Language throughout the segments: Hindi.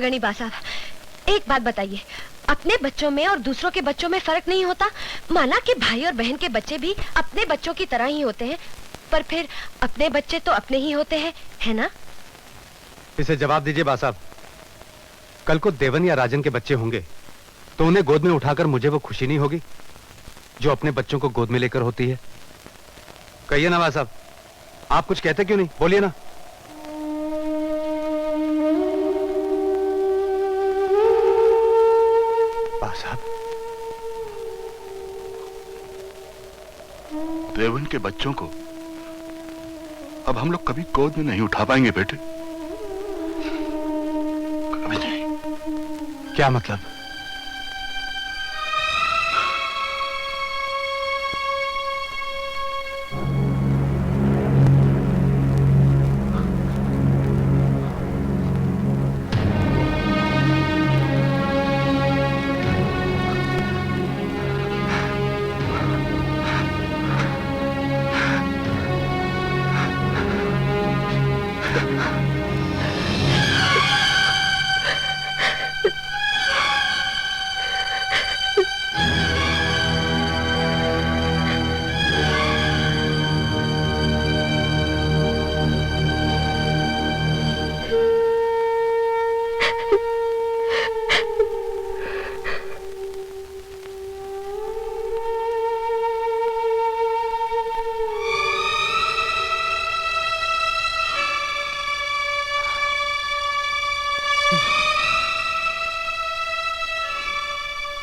गणी बा साहब, एक बात बताइए, अपने बच्चों में और दूसरों के बच्चों में फर्क नहीं होता? माना कि भाई और बहन के बच्चे भी अपने बच्चों की तरह ही होते हैं, पर फिर अपने बच्चे तो अपने ही होते हैं, है ना? इसे जवाब दीजिए बा साहब। कल को देवन या राजन के बच्चे होंगे तो उन्हें गोद में उठाकर मुझे वो खुशी नहीं होगी जो अपने बच्चों को गोद में लेकर होती है? कहिए ना बा साहब, आप कुछ कहते क्यों नहीं? बोलिए ना। बा साहब, देवन के बच्चों को अब हम लोग कभी गोद में नहीं उठा पाएंगे बेटे, कभी नहीं। क्या मतलब?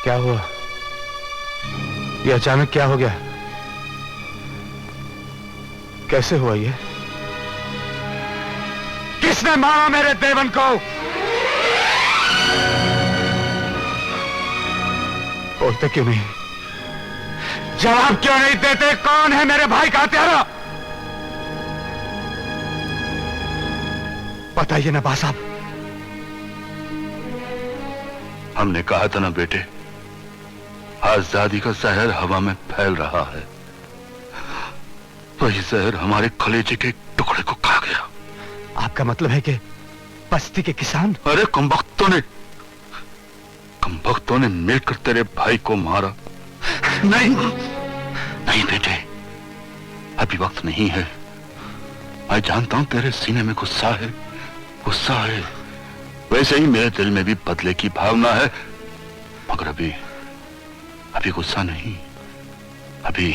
क्या हुआ? ये अचानक क्या हो गया? कैसे हुआ ये? किसने मारा मेरे देवन को? बोलते क्यों नहीं? जवाब क्यों नहीं देते? कौन है मेरे भाई का हत्यारा? बताइए ना बा साहब। हमने कहा था ना बेटे, आजादी का जहर हवा में फैल रहा है, वही जहर हमारे कलेजे के टुकड़े को खा गया। आपका मतलब है कि बस्ती के किसान? अरे कमबख्तों ने मिलकर तेरे भाई को मारा। नहीं नहीं बेटे, अभी वक्त नहीं है। मैं जानता हूं तेरे सीने में गुस्सा है, गुस्सा है। वैसे ही मेरे दिल में भी बदले की भावना है, मगर अभी गुस्सा नहीं, अभी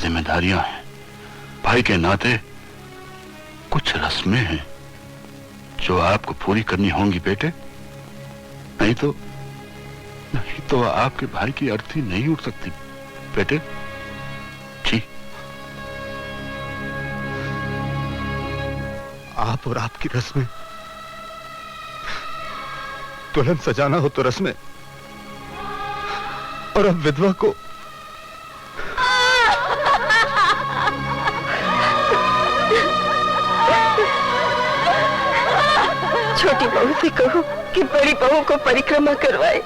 जिम्मेदारियां हैं। भाई के नाते कुछ रस्में हैं जो आपको पूरी करनी होंगी बेटे, नहीं तो आपके भाई की अर्थी नहीं उठ सकती बेटे। जी, आप और आपकी रस्में, दुल्हन सजाना हो तो रस्में, और अब विधवा को छोटी बहू से कहो कि बड़ी बहू को परिक्रमा करवाए।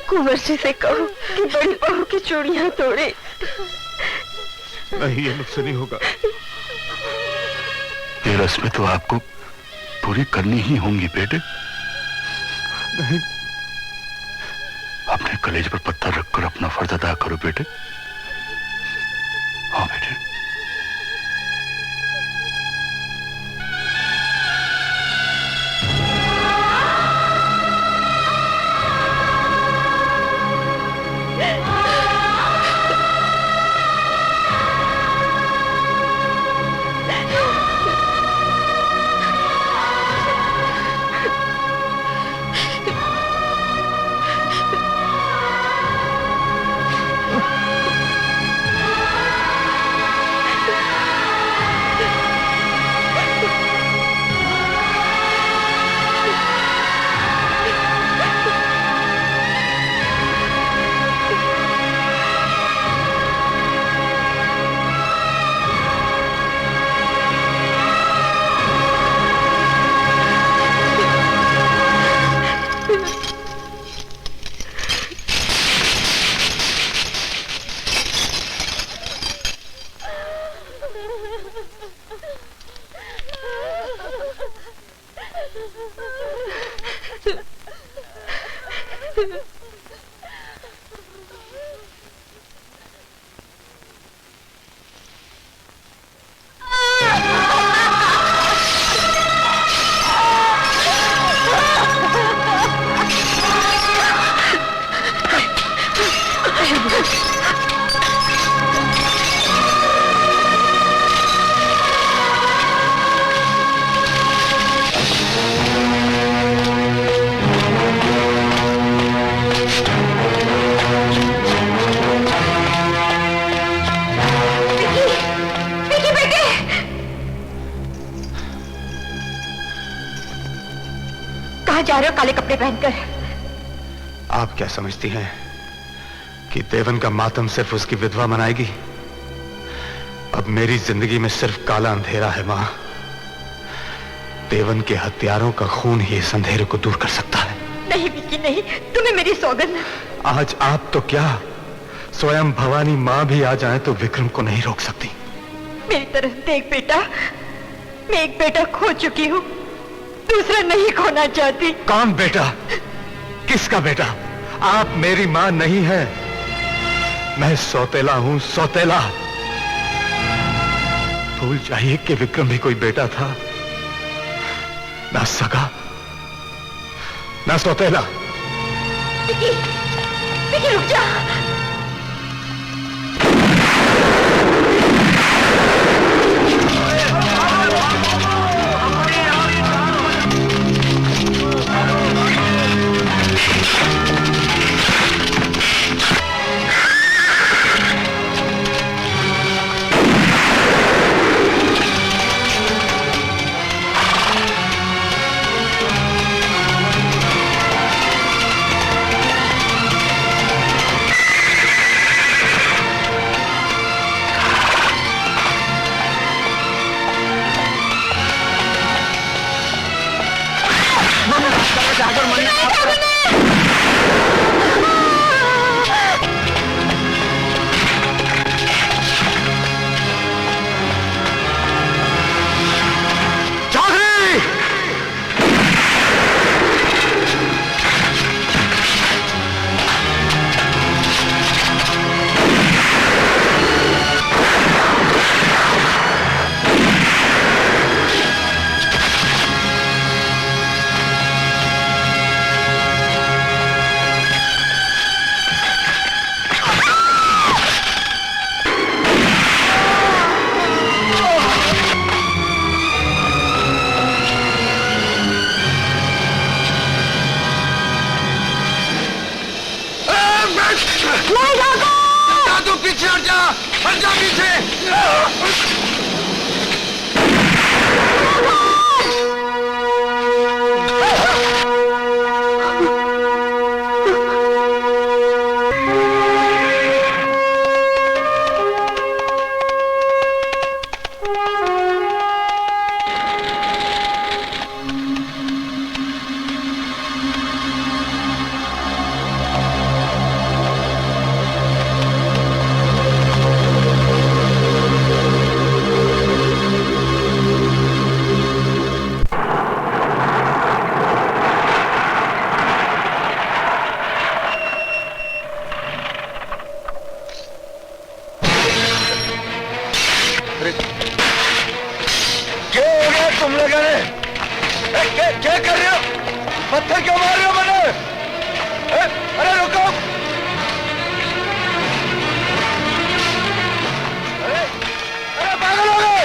कुंवर जी से कहो कि बड़ी बहू की चूड़ियां तोड़े। नहीं, ये मुझसे नहीं होगा। ये रस्में तो आपको पूरी करनी ही होंगी बेटे। नहीं, अपने कलेज पर पत्थर रखकर अपना फर्ज अदा करो बेटे। हाँ बेटे। कहाँ जा रहे हो काले कपड़े पहनकर? आप क्या समझती हैं कि देवन का मातम सिर्फ उसकी विधवा मनाएगी? अब मेरी जिंदगी में सिर्फ काला अंधेरा है मां। देवन के हत्यारों का खून ही इस अंधेरे को दूर कर सकता है। नहीं विक्की नहीं, तुम्हें मेरी सौगंध। आज आप तो क्या, स्वयं भवानी मां भी आ जाए तो विक्रम को नहीं रोक सकती। मेरी तरफ देख बेटा, मैं एक बेटा खो चुकी हूँ, दूसरा नहीं खोना चाहती। कौन बेटा? किसका बेटा? आप मेरी मां नहीं है, मैं सौतेला हूं, सौतेला। भूल जाइए कि विक्रम भी कोई बेटा था, ना सगा ना सौतेला। विक्की, विक्की रुक जा। पीछे हट जा, हट जा पीछे। क्या कर रहे हो? पत्थर क्यों मार रहे हो मुझे? अरे रुको! अरे पागल हो गए?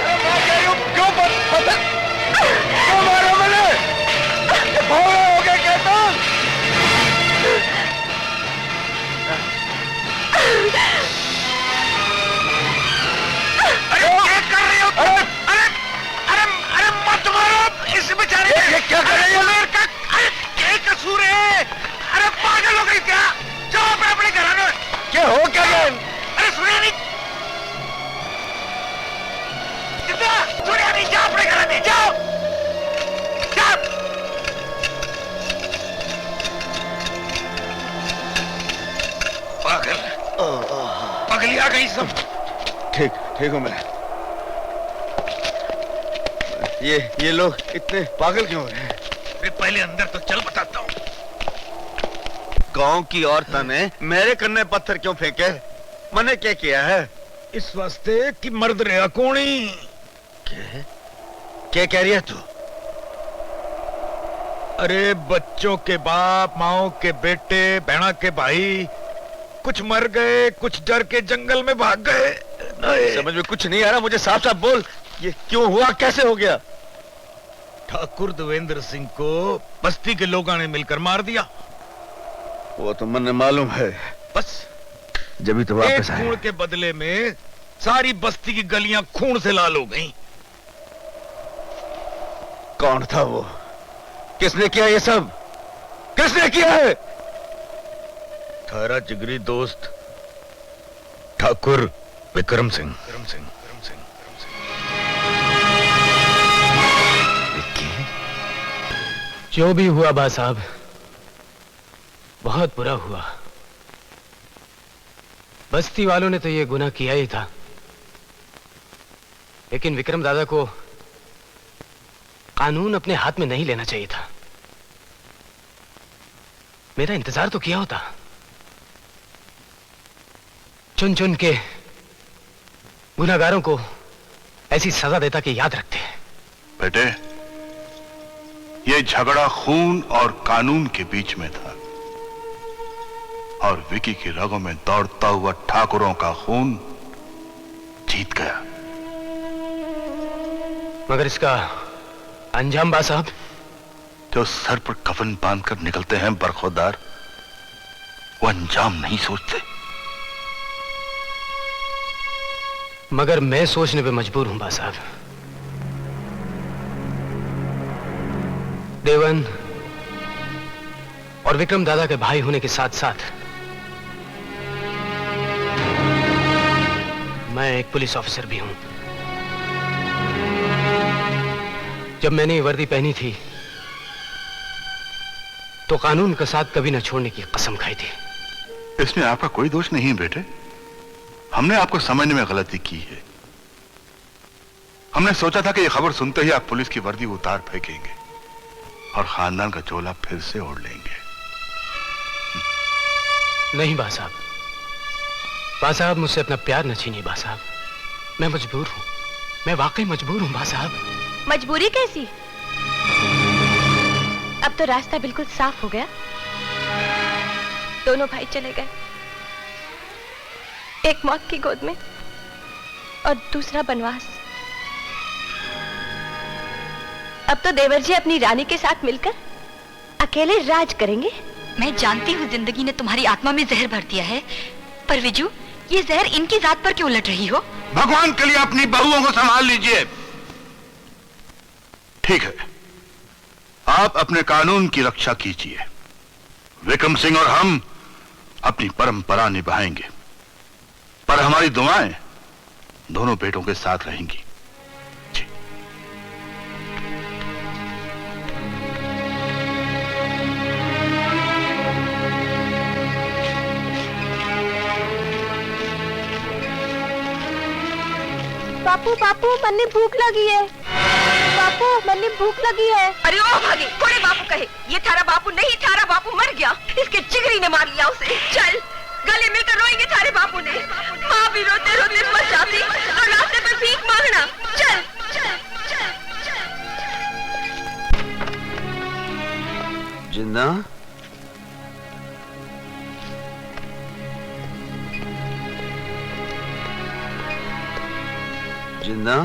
मैं कह रही हूँ क्यों पत्थर क्यों मार रहे हो मुझे? भौरे हो गए क्या तुम? क्या कर रही है? क्या कसूर है? अरे पागल हो गई क्या? जाओ अपने घर में। क्या हो क्या गया? अरे सुनिया नहीं, सुनिया नहीं, जाओ अपने घर में, जाओ जाओ। पागल पगली आ गई सब। ठीक हूं मैं। ये लोग इतने पागल क्यों हैं? पहले अंदर तो चल, बताता हूँ। गांव की औरतों ने मेरे कन्ने पत्थर क्यों फेंके? मैंने क्या किया है? इस वास्ते कि मर्द रहा कोणी। क्या कह रही है तू? अरे बच्चों के बाप, माओ के बेटे, बहना के भाई, कुछ मर गए, कुछ डर के जंगल में भाग गए। समझ में कुछ नहीं आ रहा, मुझे साफ साफ बोल, ये क्यों हुआ, कैसे हो गया? ठाकुर देवेंद्र सिंह को बस्ती के लोगों ने मिलकर मार दिया। वो तो मुझे मालूम है, बस जब तो वापस आए। खून के बदले में सारी बस्ती की गलियां खून से लाल हो गईं। कौन था वो? किसने किया ये सब? किसने किया है? थारा जिगरी दोस्त ठाकुर विक्रम सिंह। जो भी हुआ बा साहब, बहुत बुरा हुआ। बस्ती वालों ने तो ये गुनाह किया ही था, लेकिन विक्रम दादा को कानून अपने हाथ में नहीं लेना चाहिए था। मेरा इंतजार तो किया होता। चुन चुन के गुनाहगारों को ऐसी सजा देता कि याद रखते हैं। बेटे, ये झगड़ा खून और कानून के बीच में था, और विकी की रगों में दौड़ता हुआ ठाकुरों का खून जीत गया। मगर इसका अंजाम बा साहब? जो सर पर कफन बांधकर निकलते हैं बरखुरदार, वो अंजाम नहीं सोचते। मगर मैं सोचने पे मजबूर हूं बा साहब। देवन और विक्रम दादा के भाई होने के साथ साथ मैं एक पुलिस ऑफिसर भी हूं। जब मैंने ये वर्दी पहनी थी तो कानून का साथ कभी न छोड़ने की कसम खाई थी। इसमें आपका कोई दोष नहीं है बेटे। हमने आपको समझने में गलती की है। हमने सोचा था कि यह खबर सुनते ही आप पुलिस की वर्दी उतार फेंकेंगे और खानदान का चोला फिर से ओढ़ लेंगे। नहीं बा साहब, बा साहब मुझसे अपना प्यार न छीनिए बा साहब। मैं मजबूर हूं, मैं वाकई मजबूर हूं बा साहब। मजबूरी कैसी? अब तो रास्ता बिल्कुल साफ हो गया। दोनों भाई चले गए, एक मौत की गोद में और दूसरा बनवास। अब तो देवर जी अपनी रानी के साथ मिलकर अकेले राज करेंगे। मैं जानती हूँ जिंदगी ने तुम्हारी आत्मा में जहर भर दिया है, पर विजू, ये जहर इनकी जात पर क्यों उलट रही हो? भगवान के लिए अपनी बहुओं को संभाल लीजिए। ठीक है, आप अपने कानून की रक्षा कीजिए। विक्रम सिंह और हम अपनी परंपरा निभाएंगे, पर हमारी दुआएं दोनों बेटों के साथ रहेंगी। जी। बापू बापू मन्ने भूख लगी है। बापू मन्ने भूख लगी है। अरे ओ भागी, कोड़े बापू कहे, ये थारा बापू नहीं, थारा बापू मर गया। इसके जिगरी ने मार लिया उसे। चल, गले मिलकर रोएंगे थारे बापू ने। माँ भी रोते रोते मर जाती और रास्ते पे भीख मांगना। चल चल चल चल। जिन्ना, जिन्ना,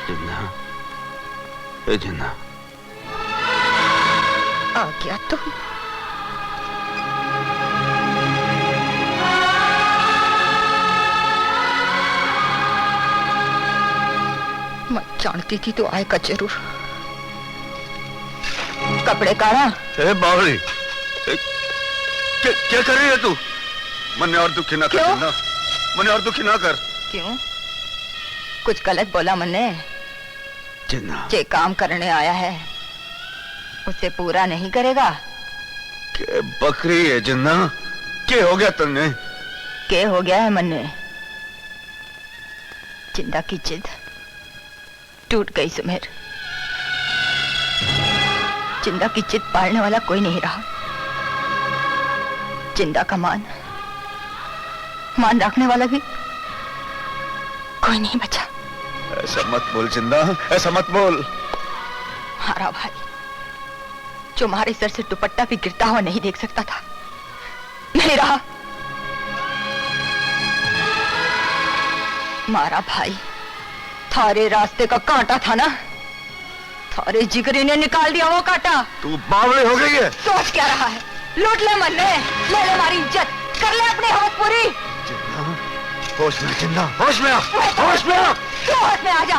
जिन्ना, ए जिन्ना, आ गया तू। मैं जानती थी तो आएगा जरूर। कपड़े काढ़ा। ए बावली, क्या कर रही है तू? मन्ने और दुखी ना कर जिन्ना, मन्ने और दुखी ना कर। क्यों? कुछ गलत बोला मन्ने? जिन्ना, जे काम करने आया है उसे पूरा नहीं करेगा? के बकरी है जिन्ना, के हो गया तुमने? के हो गया है मन्ने? जिंदा की जिद टूट गई सुमेर। जिंदा की जिद पालने वाला कोई नहीं रहा। जिंदा का मान रखने वाला भी कोई नहीं बचा। ऐसा मत बोल जिंदा, ऐसा मत बोल। हारा भाई जो हमारे सर से दुपट्टा भी गिरता हुआ नहीं देख सकता था, नहीं रहा। मारा भाई थारे रास्ते का कांटा था ना, थारे जिगरी ने निकाल दिया वो कांटा। तू बावली हो गई है। सोच क्या रहा है? लूट ले मन्ने, ले ले हमारी इज्जत, कर ले अपनी हवस पूरी। होश में जिंदा, होश में आ, होश में आ। क्यों होश में आ जा?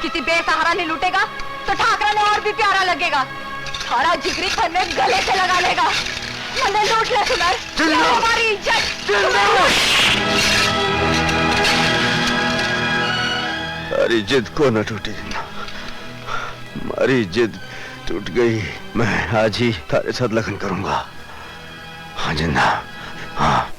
किसी बेसहारा ने लूटेगा तो ठाकरा ने और भी प्यारा लगेगा। सारा जिगरी घर में गले से लगा लेगा। मैंने लूट ले सुनार, हमारी इज्जत। हमारी जिद को न टूटी जिंदा, हमारी जिद टूट गई। मैं आज ही तारे साथ लगन करूंगा। हाँ जिंदा, हाँ।